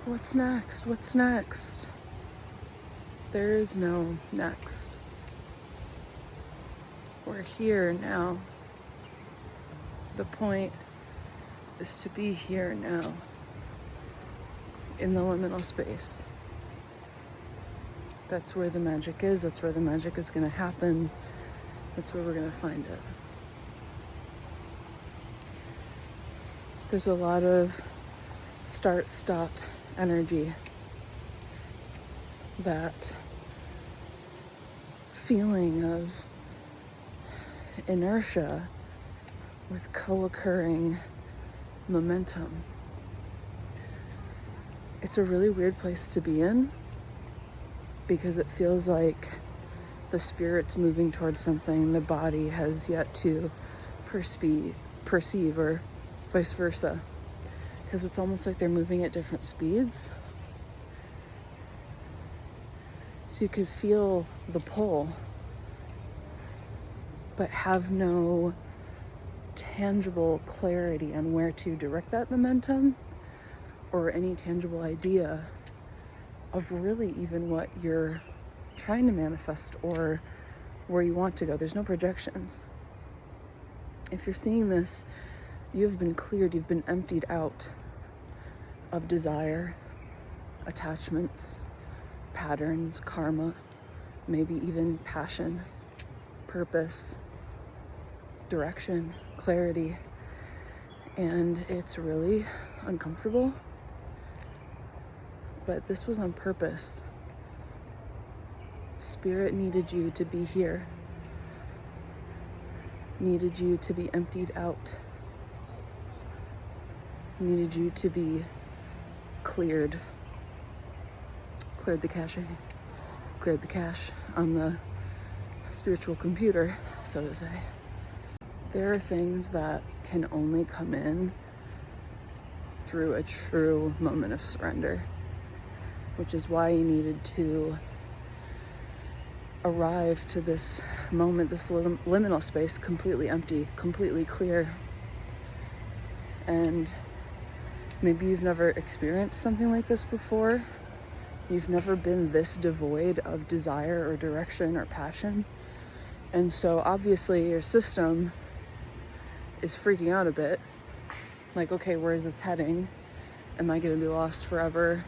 What's next? What's next? There is no next. We're here now. The point is to be here now, in the liminal space. That's where the magic is. That's where the magic is going to happen. That's where we're going to find it. There's a lot of start-stop energy. That feeling of inertia with co-occurring momentum. It's a really weird place to be in because it feels like the spirit's moving towards something the body has yet to perceive, or vice versa, because it's almost like they're moving at different speeds. So you could feel the pull, but have no tangible clarity on where to direct that momentum, or any tangible idea of really even what you're trying to manifest or where you want to go. There's no projections. If you're seeing this, you've been cleared, you've been emptied out of desire, attachments, patterns, karma, maybe even passion, purpose, direction, clarity. And it's really uncomfortable, but this was on purpose. Spirit needed you to be here, needed you to be emptied out, needed you to be cleared the caching, cleared the cache on the spiritual computer, so to say. There are things that can only come in through a true moment of surrender, which is why you needed to arrive to this moment, this liminal space, completely empty, completely clear. And maybe you've never experienced something like this before. You've never been this devoid of desire or direction or passion. And so obviously your system is freaking out a bit. Like, okay, where is this heading? Am I going to be lost forever?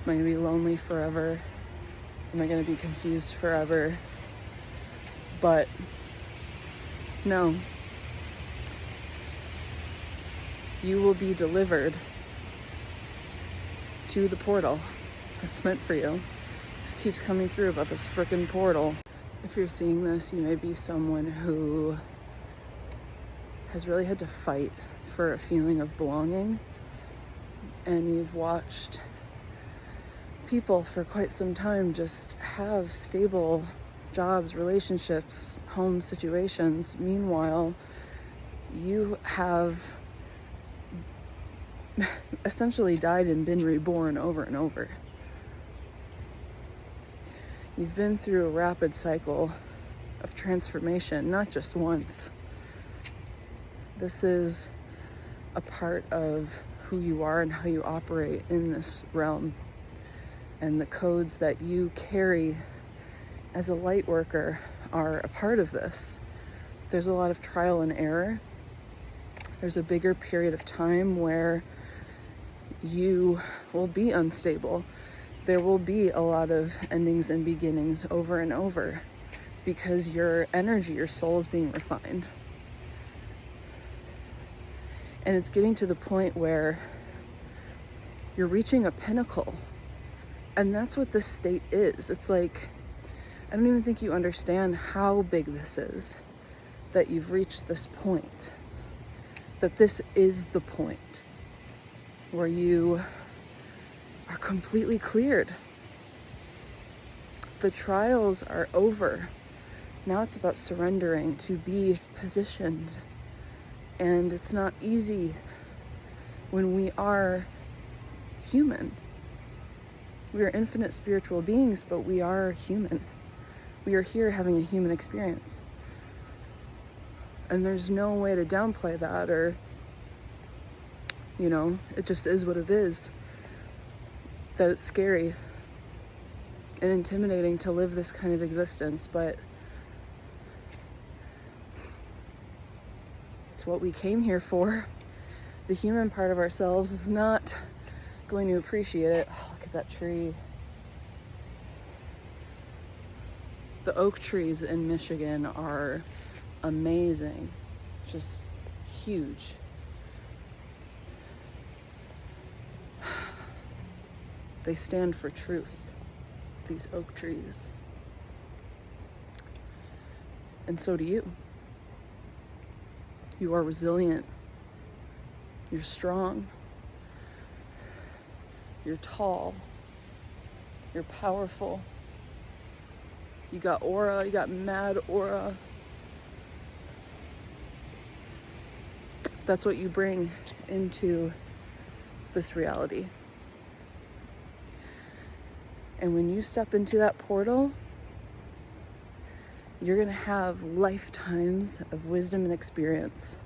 Am I going to be lonely forever? Am I going to be confused forever? But no. You will be delivered to the portal that's meant for you. This keeps coming through about this frickin' portal. If you're seeing this, you may be someone who has really had to fight for a feeling of belonging, and you've watched people for quite some time just have stable jobs, relationships, home situations. Meanwhile, you have essentially died and been reborn over and over. You've been through a rapid cycle of transformation, not just once. This is a part of who you are and how you operate in this realm. And the codes that you carry as a light worker are a part of this. There's a lot of trial and error. There's a bigger period of time where you will be unstable. There will be a lot of endings and beginnings over and over, because your energy, your soul is being refined. And it's getting to the point where you're reaching a pinnacle. And that's what this state is. It's like, I don't even think you understand how big this is, that you've reached this point. That this is the point where you are completely cleared. The trials are over. Now it's about surrendering to be positioned. And it's not easy when we are human. We are infinite spiritual beings, but we are human. We are here having a human experience. And there's no way to downplay that, or, it just is what it is. that it's scary and intimidating to live this kind of existence, but it's what we came here for. The human part of ourselves is not going to appreciate it. Oh, look at that tree. The oak trees in Michigan are amazing, just huge. They stand for truth, these oak trees. And so do you. You are resilient. You're strong. You're tall. You're powerful. You got aura, you got mad aura. That's what you bring into this reality. And when you step into that portal, you're gonna have lifetimes of wisdom and experience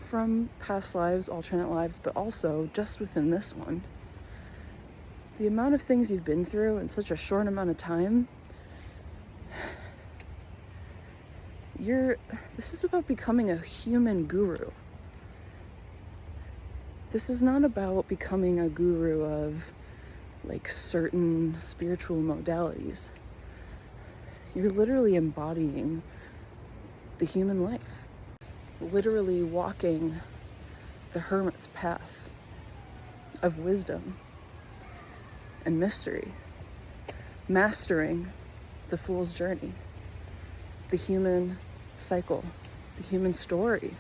from past lives, alternate lives, but also just within this one. The amount of things you've been through in such a short amount of time, this is about becoming a human guru. This is not about becoming a guru of like certain spiritual modalities. You're literally embodying the human life, literally walking the hermit's path of wisdom and mystery, mastering the fool's journey, the human cycle, the human story,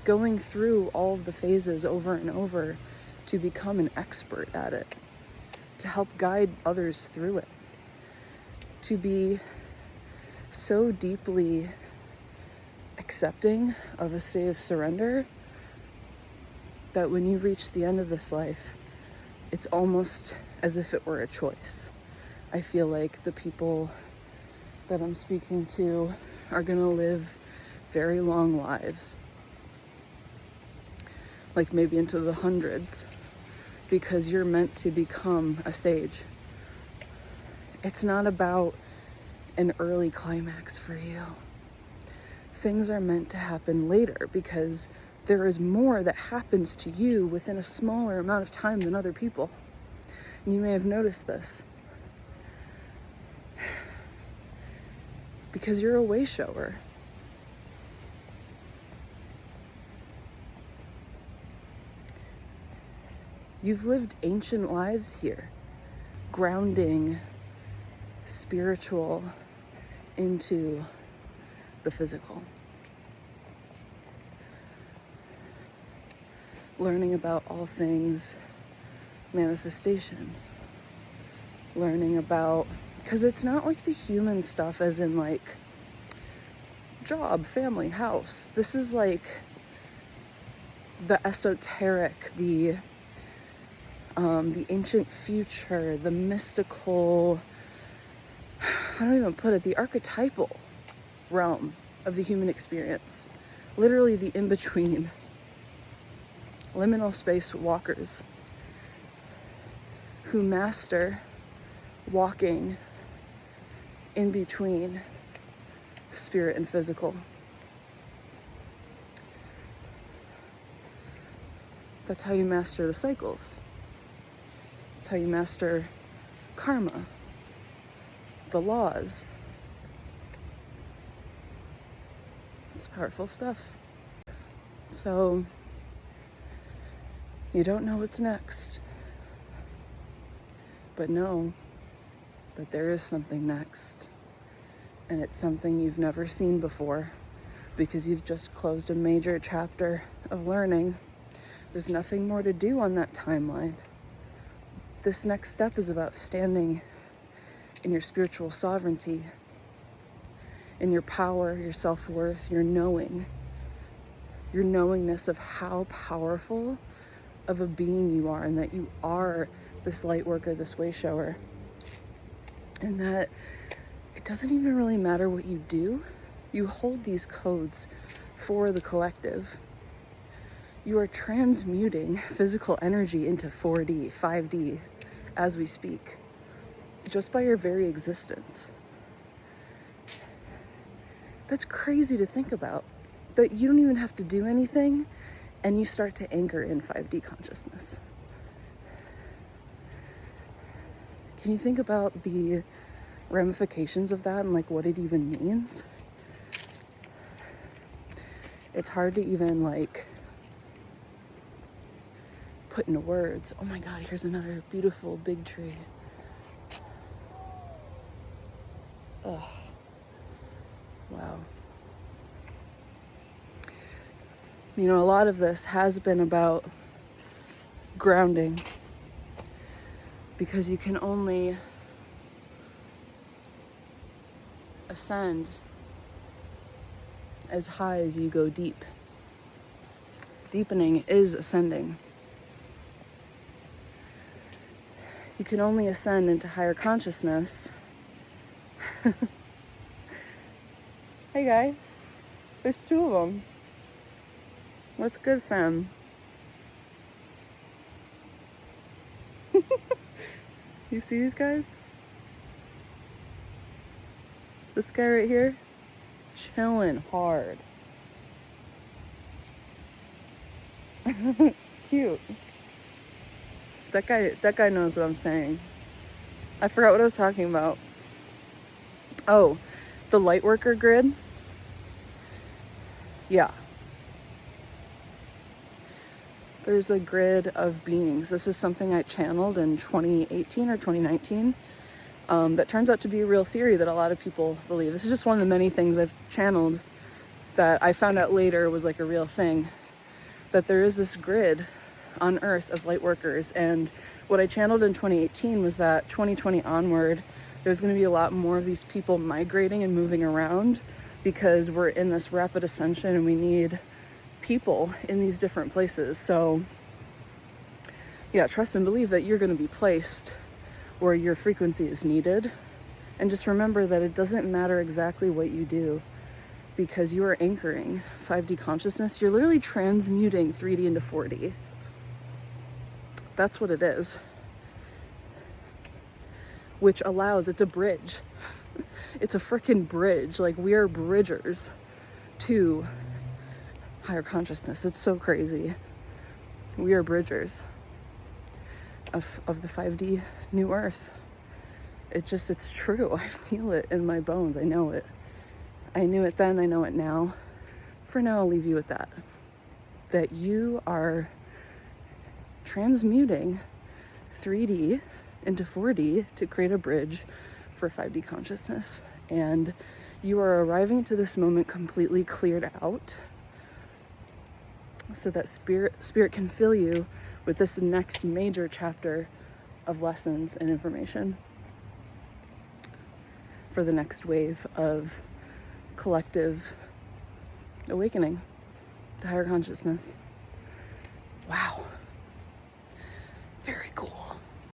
going through all of the phases over and over to become an expert at it, to help guide others through it, to be so deeply accepting of a state of surrender that when you reach the end of this life, it's almost as if it were a choice. I feel like the people that I'm speaking to are gonna live very long lives, like maybe into the hundreds, because you're meant to become a sage. It's not about an early climax for you. Things are meant to happen later because there is more that happens to you within a smaller amount of time than other people. And you may have noticed this. Because you're a way shower. You've lived ancient lives here, grounding spiritual into the physical. Learning about all things manifestation. Learning about, because it's not like the human stuff as in like job, family, house. This is like the esoteric, the ancient future, the mystical, how do I even put it, the archetypal realm of the human experience. Literally the in-between. Liminal space walkers who master walking in between spirit and physical. That's how you master the cycles. That's how you master karma, the laws. It's powerful stuff. So, you don't know what's next, but know that there is something next, and it's something you've never seen before because you've just closed a major chapter of learning. There's nothing more to do on that timeline. This next step is about standing in your spiritual sovereignty, in your power, your self-worth, your knowing, your knowingness of how powerful of a being you are, and that you are this light worker, this way shower, and that it doesn't even really matter what you do. You hold these codes for the collective. You are transmuting physical energy into 4D, 5D as we speak, just by your very existence. That's crazy to think about, that you don't even have to do anything and you start to anchor in 5D consciousness. Can you think about the ramifications of that and like what it even means? It's hard to even like put into words. Oh my God, here's another beautiful big tree. Ugh. Wow. You know, a lot of this has been about grounding, because you can only ascend as high as you go deep. Deepening is ascending. You can only ascend into higher consciousness. Hey guy, there's two of them. What's good, fam? You see these guys? This guy right here, chilling hard. Cute. That guy knows what I'm saying. I forgot what I was talking about. Oh, the Lightworker grid. Yeah. There's a grid of beings. This is something I channeled in 2018 or 2019. That turns out to be a real theory that a lot of people believe. This is just one of the many things I've channeled that I found out later was like a real thing. That there is this grid on Earth of light workers, and what I channeled in 2018 was that 2020 onward, there's going to be a lot more of these people migrating and moving around, because we're in this rapid ascension and we need people in these different places. So yeah, trust and believe that you're going to be placed where your frequency is needed, and just remember that it doesn't matter exactly what you do, because you are anchoring 5D consciousness. You're literally transmuting 3D into 4D. That's what it is. Which allows, it's a bridge. It's a freaking bridge. Like, we are bridgers to higher consciousness. It's so crazy. We are bridgers of the 5D new earth. It's true. I feel it in my bones. I know it. I knew it then, I know it now. For now, I'll leave you with that. That you are transmuting 3D into 4D to create a bridge for 5D consciousness. And you are arriving to this moment completely cleared out, so that spirit can fill you with this next major chapter of lessons and information for the next wave of collective awakening to higher consciousness. Wow. Very cool.